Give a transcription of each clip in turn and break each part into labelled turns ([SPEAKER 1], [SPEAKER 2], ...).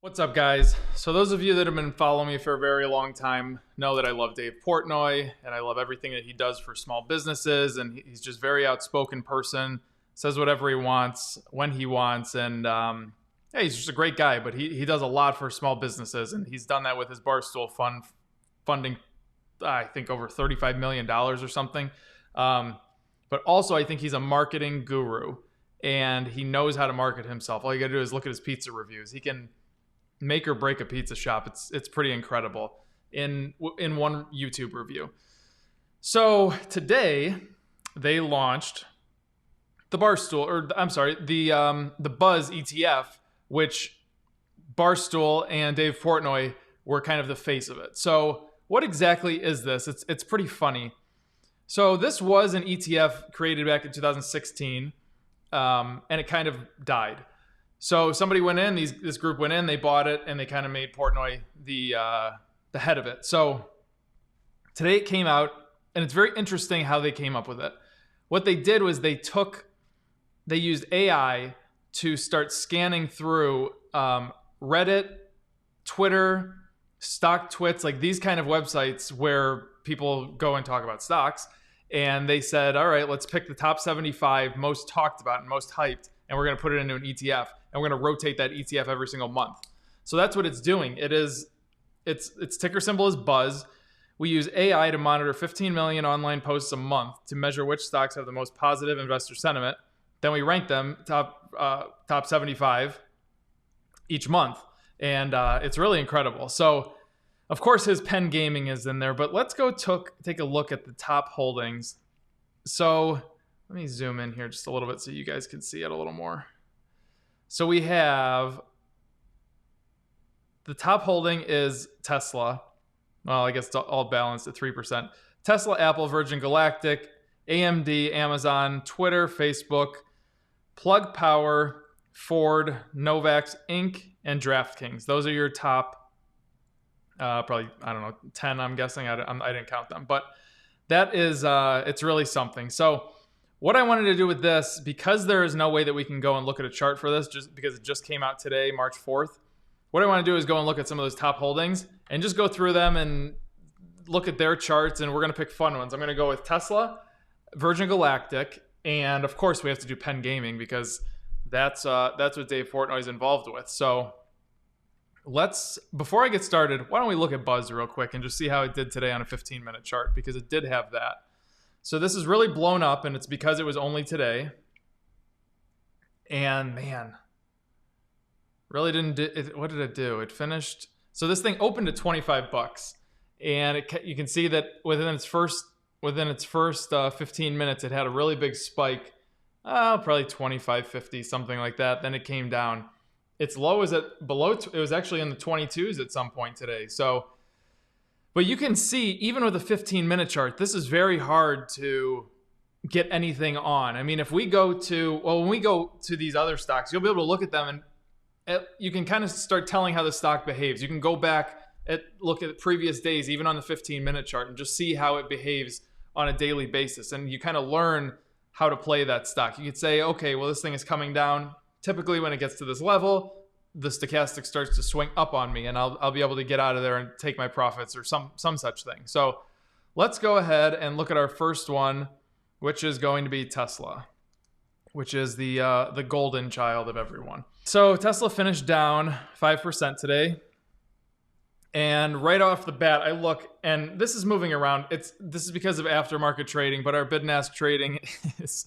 [SPEAKER 1] What's up, guys? So those of you that have been following me for a very long time know that I love Dave Portnoy and I love everything that he does for small businesses, and he's just a very outspoken person, says whatever he wants when he wants, and yeah, he's just a great guy. But he does a lot for small businesses, and he's done that with his Barstool fund funding, I think over $35 million or something. But also I think he's a marketing guru and he knows how to market himself. All you gotta do is look at his pizza reviews. He can make or break a pizza shop. It's pretty incredible in one YouTube review. So today they launched the Barstool, or I'm sorry, the Buzz ETF, which Barstool and Dave Portnoy were kind of the face of it. So what exactly is this? It's pretty funny. So this was an ETF created back in 2016, and it kind of died. So somebody went in, this group went in, they bought it, and they kind of made Portnoy the head of it. So today it came out, and it's very interesting how they came up with it. What they did was they used AI to start scanning through Reddit, Twitter, StockTwits, like these kind of websites where people go and talk about stocks. And they said, all right, let's pick the top 75 most talked about and most hyped, and we're going to put it into an ETF. And we're going to rotate that ETF every single month. So that's what it's doing. Its ticker symbol is Buzz. We use AI to monitor 15 million online posts a month to measure which stocks have the most positive investor sentiment. Then we rank them top 75 each month. And it's really incredible. So of course his Penn Gaming is in there, but let's go take a look at the top holdings. So let me zoom in here just a little bit so you guys can see it a little more. So we have the top holding is Tesla. Well, I guess it's all balanced at 3%. Tesla, Apple, Virgin Galactic, AMD, Amazon, Twitter, Facebook, Plug Power, Ford, Novax Inc., and DraftKings. Those are your top, probably, I don't know, 10, I'm guessing. I didn't count them. But that is, it's really something. So what I wanted to do with this, because there is no way that we can go and look at a chart for this, just because it just came out today, March 4th, what I want to do is go and look at some of those top holdings and just go through them and look at their charts, and we're going to pick fun ones. I'm going to go with Tesla, Virgin Galactic, and of course we have to do Penn Gaming because that's what Dave Portnoy is involved with. So before I get started, why don't we look at Buzz real quick and just see how it did today on a 15-minute chart, because it did have that. So this is really blown up, and it's because it was only today. And man, really what did it do? It finished. So this thing opened at 25 bucks, and you can see that within its first 15 minutes, it had a really big spike, probably 25.50, something like that. Then it came down. Its low is at below. It was actually in the 22s at some point today. So. But you can see, even with a 15-minute chart, this is very hard to get anything on. I mean, if we go to, when we go to these other stocks, you'll be able to look at them and you can kind of start telling how the stock behaves. You can go back look at previous days, even on the 15-minute chart, and just see how it behaves on a daily basis. And you kind of learn how to play that stock. You could say, okay, well, this thing is coming down. Typically, when it gets to this level, the stochastic starts to swing up on me, and I'll be able to get out of there and take my profits or some such thing. So let's go ahead and look at our first one, which is going to be Tesla, which is the golden child of everyone. So Tesla finished down 5% today. And right off the bat, I look, and this is moving around. This is because of aftermarket trading, but our bid and ask trading is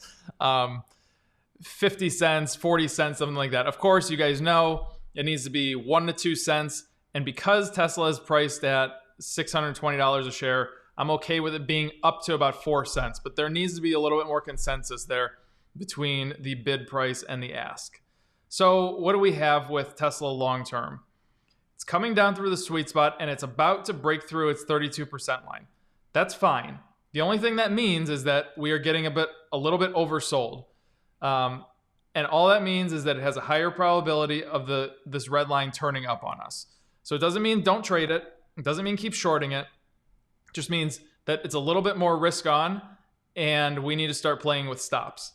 [SPEAKER 1] 50 cents, 40 cents, something like that. Of course, you guys know it needs to be 1 to 2 cents. And because Tesla is priced at $620 a share, I'm okay with it being up to about 4 cents. But there needs to be a little bit more consensus there between the bid price and the ask. So what do we have with Tesla long term? It's coming down through the sweet spot, and it's about to break through its 32% line. That's fine. The only thing that means is that we are getting a little bit oversold. And all that means is that it has a higher probability of this red line turning up on us. So it doesn't mean don't trade it. It doesn't mean keep shorting it. It just means that it's a little bit more risk on, and we need to start playing with stops.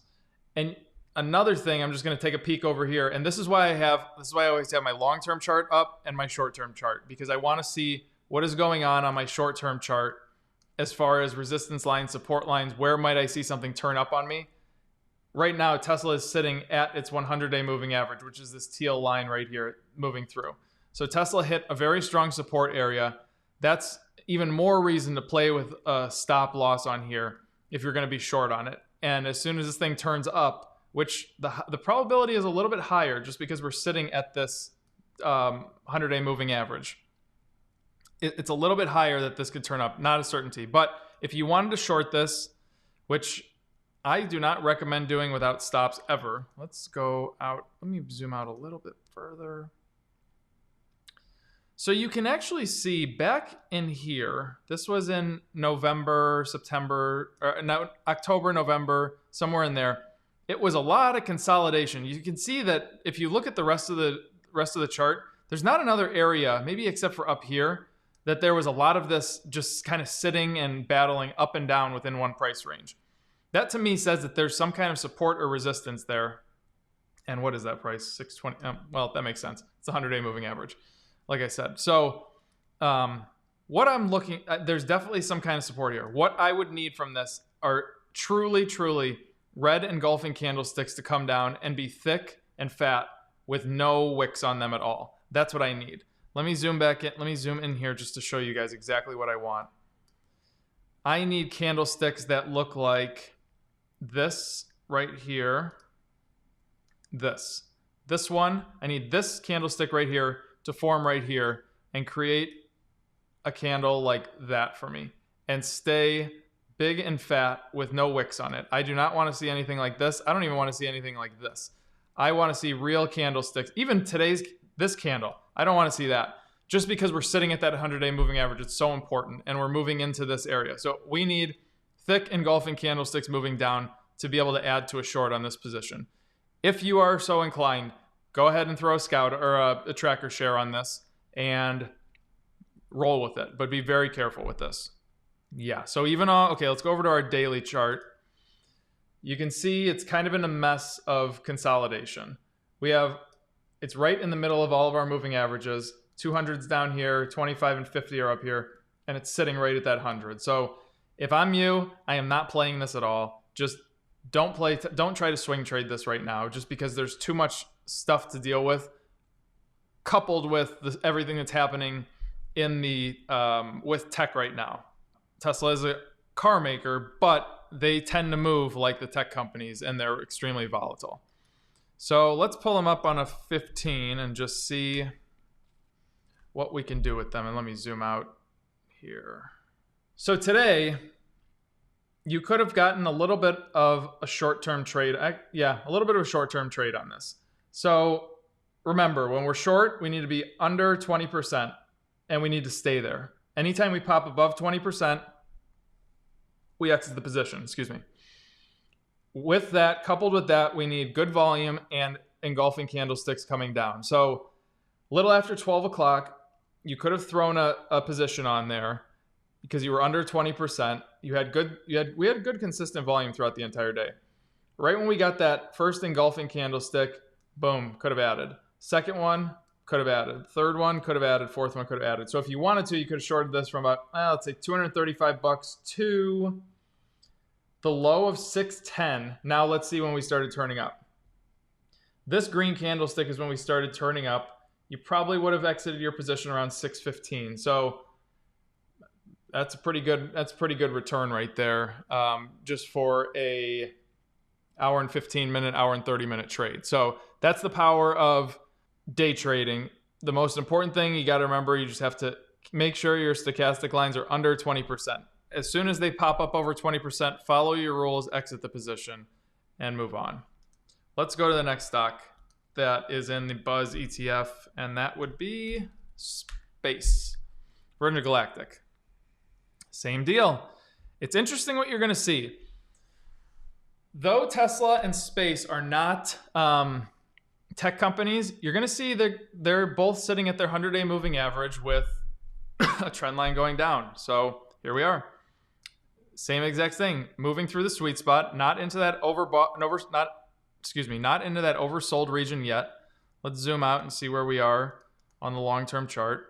[SPEAKER 1] And another thing, I'm just going to take a peek over here. And this is why I always have my long-term chart up and my short-term chart, because I want to see what is going on my short-term chart as far as resistance lines, support lines. Where might I see something turn up on me? Right now, Tesla is sitting at its 100-day moving average, which is this teal line right here moving through. So Tesla hit a very strong support area. That's even more reason to play with a stop loss on here if you're going to be short on it. And as soon as this thing turns up, which the probability is a little bit higher just because we're sitting at this 100-day moving average. It's a little bit higher that this could turn up, not a certainty. But if you wanted to short this, which I do not recommend doing without stops ever. Let's go out. Let me zoom out a little bit further. So you can actually see back in here, this was in November, September, or no, October, November, somewhere in there. It was a lot of consolidation. You can see that if you look at the rest of the chart, there's not another area, maybe except for up here, that there was a lot of this just kind of sitting and battling up and down within one price range. That to me says that there's some kind of support or resistance there. And what is that price? 620. Well, that makes sense. It's a 100-day moving average, like I said. So what I'm looking at, there's definitely some kind of support here. What I would need from this are truly, truly red engulfing candlesticks to come down and be thick and fat with no wicks on them at all. That's what I need. Let me zoom back in. Let me zoom in here just to show you guys exactly what I want. I need candlesticks that look like this right here. This one. I need this candlestick right here to form right here and create a candle like that for me and stay big and fat with no wicks on it. I do not want to see anything like this. I don't even want to see anything like this. I want to see real candlesticks. Even this candle, I don't want to see that. Just because we're sitting at that 100-day moving average, it's so important, and we're moving into this area. So we need thick engulfing candlesticks moving down to be able to add to a short on this position. If you are so inclined, go ahead and throw a scout or a tracker share on this and roll with it, but be very careful with this. Yeah, so even okay, let's go over to our daily chart. You can see it's kind of in a mess of consolidation. It's right in the middle of all of our moving averages. 200's down here, 25 and 50 are up here, and it's sitting right at that 100. So if I'm you, I am not playing this at all. Just don't try to swing trade this right now, just because there's too much stuff to deal with, coupled with everything that's happening in the with tech right now. Tesla is a car maker, but they tend to move like the tech companies, and they're extremely volatile. So let's pull them up on a 15 and just see what we can do with them. And let me zoom out here. So today, you could have gotten a little bit of a short-term trade. A little bit of a short-term trade on this. So remember, when we're short, we need to be under 20%, and we need to stay there. Anytime we pop above 20%, we exit the position, excuse me. With that, coupled with that, we need good volume and engulfing candlesticks coming down. So a little after 12 o'clock, you could have thrown a position on there because you were under 20%. We had good consistent volume throughout the entire day. Right when we got that first engulfing candlestick, boom, could have added. Second one, could have added. Third one, could have added. Fourth one, could have added. So if you wanted to, you could have shorted this from about, let's say $235 to the low of 610. Now let's see when we started turning up. This green candlestick is when we started turning up. You probably would have exited your position around 615. So that's a pretty good return right there, just for a hour and 15 minute, hour and 30 minute trade. So that's the power of day trading. The most important thing you got to remember, you just have to make sure your stochastic lines are under 20%. As soon as they pop up over 20%, follow your rules, exit the position, and move on. Let's go to the next stock that is in the Buzz ETF, and that would be Space. We're into Galactic. Same deal. It's interesting what you're going to see. Though Tesla and Space are not tech companies, you're going to see that they're both sitting at their 100-day moving average with a trend line going down. So here we are. Same exact thing, moving through the sweet spot, not into that overbought, not not into that oversold region yet. Let's zoom out and see where we are on the long-term chart.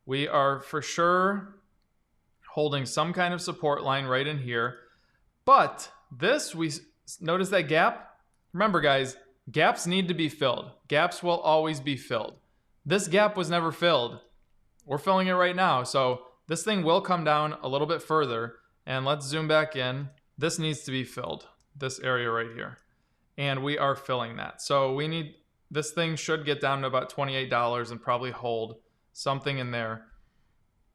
[SPEAKER 1] We are for sure holding some kind of support line right in here. But this, we notice that gap. Remember, guys, gaps need to be filled. Gaps will always be filled. This gap was never filled. We're filling it right now. So this thing will come down a little bit further. And let's zoom back in. This needs to be filled, this area right here. And we are filling that. So we need, this thing should get down to about $28 and probably hold something in there.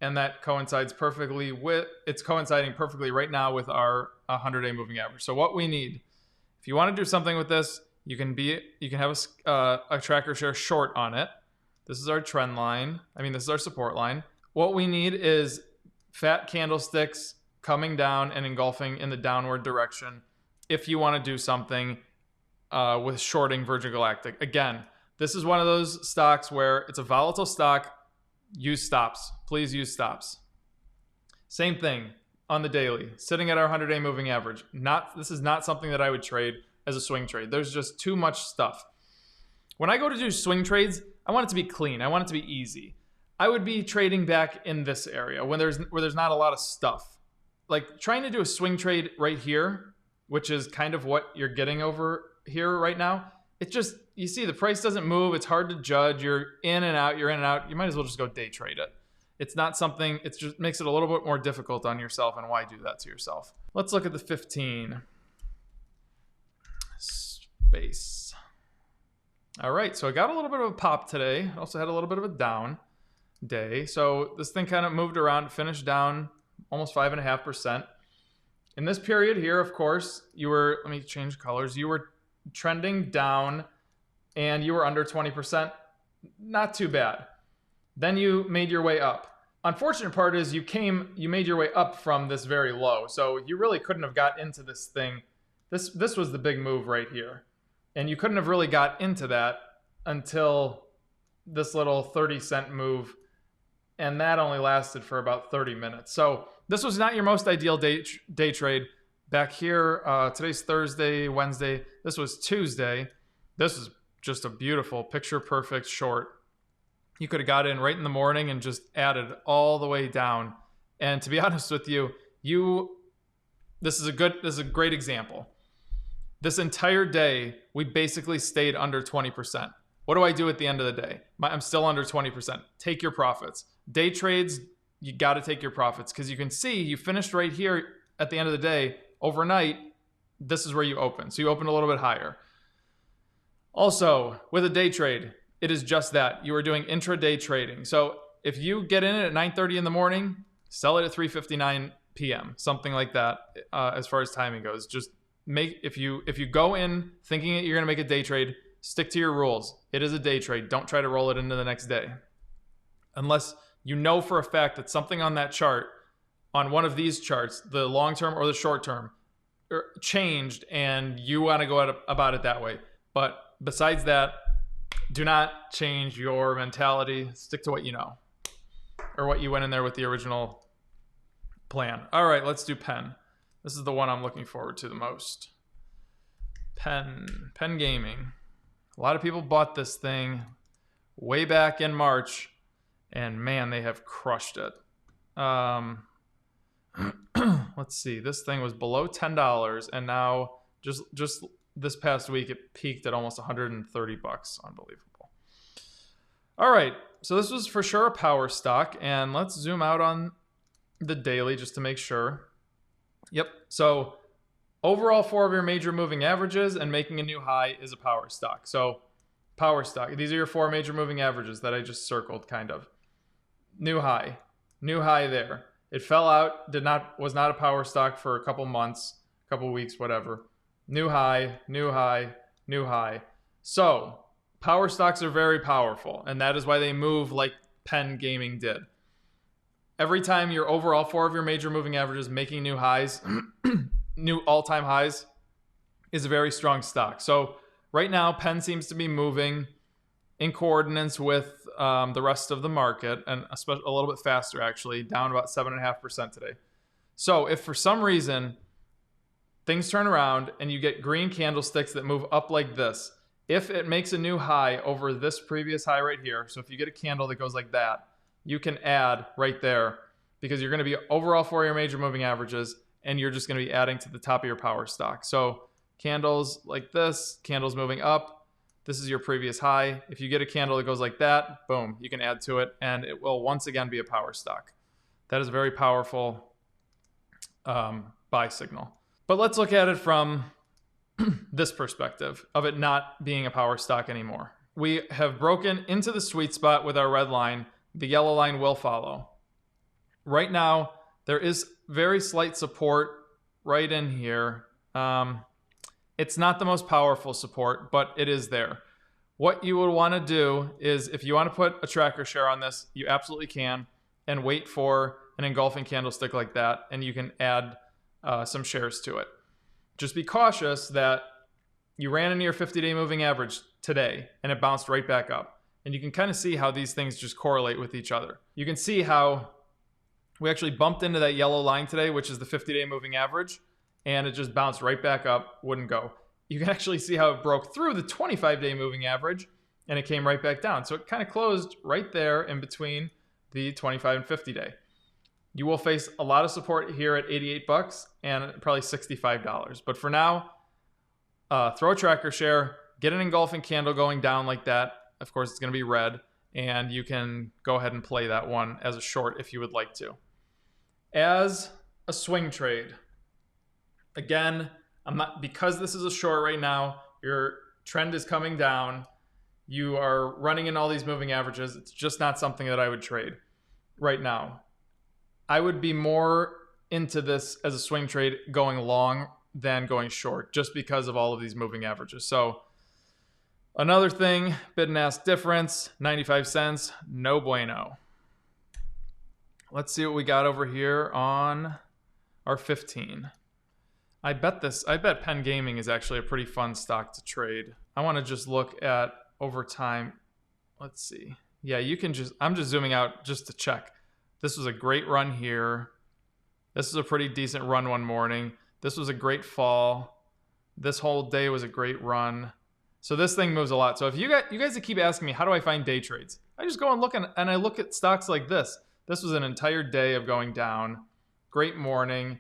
[SPEAKER 1] And that coincides perfectly with, it's coinciding perfectly right now with our 100-day moving average. So what we need, if you want to do something with this, you can have a tracker share short on it. This is our trend line. This is our support line. What we need is fat candlesticks coming down and engulfing in the downward direction if you want to do something with shorting Virgin Galactic. Again, this is one of those stocks where it's a volatile stock. Use stops. Please use stops. Same thing on the daily, sitting at our 100-day moving average. This is not something that I would trade as a swing trade. There's just too much stuff. When I go to do swing trades, I want it to be clean. I want it to be easy. I would be trading back in this area where there's not a lot of stuff. Like trying to do a swing trade right here, which is kind of what you're getting over here right now. It just, you see the price doesn't move. It's hard to judge. You're in and out. You might as well just go day trade it. It's not something, it just makes it a little bit more difficult on yourself. And why do that to yourself? Let's look at the 15. Space. All right, so I got a little bit of a pop today. I also had a little bit of a down day. So this thing kind of moved around, finished down almost 5.5%. In this period here, of course, let me change colors. You were trending down and you were under 20%. Not too bad. Then you made your way up. Unfortunate part is you made your way up from this very low. So you really couldn't have got into this thing. This was the big move right here. And you couldn't have really got into that until this little 30-cent move. And that only lasted for about 30 minutes. So this was not your most ideal day trade. Back here, today's Thursday, Wednesday. This was Tuesday. This is just a beautiful picture perfect short. You could have got in right in the morning and just added all the way down. And to be honest with you, this is a great example. This entire day, we basically stayed under 20%. What do I do at the end of the day? I'm still under 20%. Take your profits. Day trades, you got to take your profits because you can see you finished right here at the end of the day. Overnight, this is where you open. So you open a little bit higher. Also, with a day trade, it is just that. You are doing intraday trading. So if you get in it at 9:30 in the morning, sell it at 3:59 p.m., something like that as far as timing goes. Just if you go in thinking that you're going to make a day trade, stick to your rules. It is a day trade. Don't try to roll it into the next day. Unless you know for a fact that something on that chart, on one of these charts, the long term or the short term, changed and you want to go about it that way. But besides that, do not change your mentality. Stick to what you know or what you went in there with the original plan. All right, let's do Penn. This is the one I'm looking forward to the most. Penn Gaming. A lot of people bought this thing way back in March, and man, they have crushed it. Let's see. This thing was below $10, and now just this past week it peaked at almost $130. Unbelievable. All right, so this was for sure a power stock, and let's zoom out on the daily just to make sure. Yep. So overall, 4 of your major moving averages and making a new high is a power stock. So power stock. These are your 4 major moving averages that I just circled, kind of. New high there. It fell out. Was not a power stock for a couple months, couple weeks, whatever. New high, new high, new high. So power stocks are very powerful, and that is why they move like Penn Gaming did. Every time your overall 4 of your major moving averages making new highs, new all-time highs, is a very strong stock. So right now, Penn seems to be moving in coordinates with the rest of the market, and especially a little bit faster, actually, down about 7.5% today. So if for some reason things turn around and you get green candlesticks that move up like this. If it makes a new high over this previous high right here, so if you get a candle that goes like that, you can add right there because you're going to be overall for your major moving averages and you're just going to be adding to the top of your power stock. So candles like this, candles moving up, this is your previous high. If you get a candle that goes like that, boom, you can add to it and it will once again be a power stock. That is a very powerful buy signal. But let's look at it from this perspective of it not being a power stock anymore. We have broken into the sweet spot with our red line. The yellow line will follow. Right now, there is very slight support right in here. It's not the most powerful support, but it is there. What you would want to do is if you want to put a tracker share on this, you absolutely can, and wait for an engulfing candlestick like that, and you can add some shares to it. Just be cautious that you ran into your 50-day moving average today and it bounced right back up. And you can kind of see how these things just correlate with each other. You can see how we actually bumped into that yellow line today, which is the 50-day moving average, and it just bounced right back up, wouldn't go. You can actually see how it broke through the 25-day moving average and it came right back down. So it kind of closed right there in between the 25 and 50-day. You will face a lot of support here at 88 bucks and probably $65. But for now, throw a tracker share, get an engulfing candle going down like that. Of course, it's going to be red, and you can go ahead and play that one as a short if you would like to. As a swing trade, again, because this is a short right now, your trend is coming down. You are running in all these moving averages. It's just not something that I would trade right now. I would be more into this as a swing trade going long than going short just because of all of these moving averages. So another thing, bid and ask difference, 95 cents, no bueno. Let's see what we got over here on our 15. I bet Penn Gaming is actually a pretty fun stock to trade. I want to just look at over time. Let's see. Yeah, I'm just zooming out just to check. This was a great run here. This is a pretty decent run one morning. This was a great fall. This whole day was a great run. So this thing moves a lot. So if you guys that keep asking me, how do I find day trades? I just go and I look at stocks like this. This was an entire day of going down. Great morning.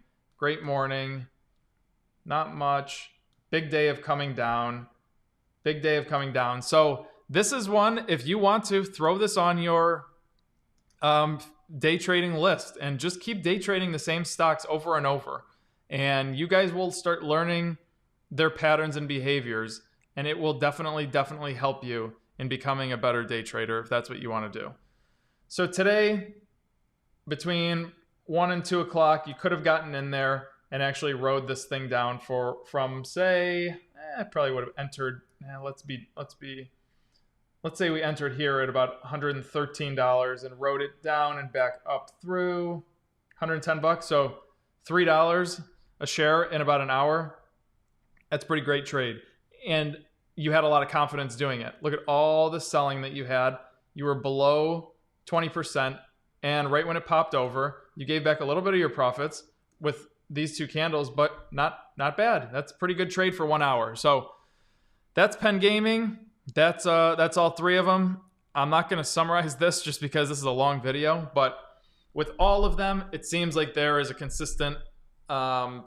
[SPEAKER 1] Not much. Big day of coming down. So this is one, if you want to throw this on your day trading list and just keep day trading the same stocks over and over, and you guys will start learning their patterns and behaviors, and it will definitely help you in becoming a better day trader if that's what you want to do. So today, between 1 and 2 o'clock, you could have gotten in there and actually rode this thing down from say, probably would have entered. Let's say we entered here at about $113 and rode it down and back up through 110 bucks. So $3 a share in about an hour. That's a pretty great trade. And you had a lot of confidence doing it. Look at all the selling that you had. You were below 20%. And right when it popped over, you gave back a little bit of your profits with these two candles, but not bad. That's a pretty good trade for 1 hour. So that's Penn Gaming. That's all three of them. I'm not going to summarize this just because this is a long video, but with all of them, it seems like there is a consistent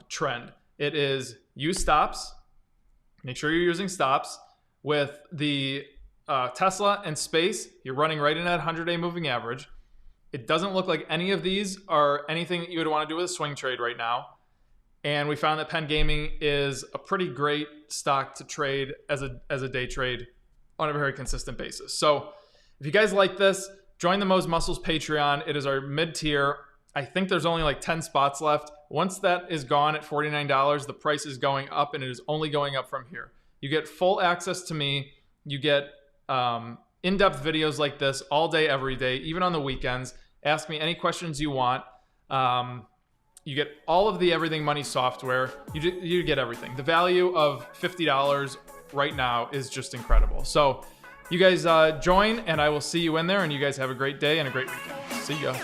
[SPEAKER 1] trend. It is use stops. Make sure you're using stops. With the Tesla and Space, you're running right in that 100-day moving average. It doesn't look like any of these are anything that you would want to do with a swing trade right now. And we found that Penn Gaming is a pretty great stock to trade as a day trade on a very consistent basis. So if you guys like this, join the Mo's Muscles Patreon. It is our mid-tier. I think there's only like 10 spots left. Once that is gone at $49, the price is going up, and it is only going up from here. You get full access to me. You get in-depth videos like this all day, every day, even on the weekends. Ask me any questions you want. You get all of the Everything Money software. You get everything. The value of $50 right now is just incredible. So you guys join, and I will see you in there, and you guys have a great day and a great weekend. See ya.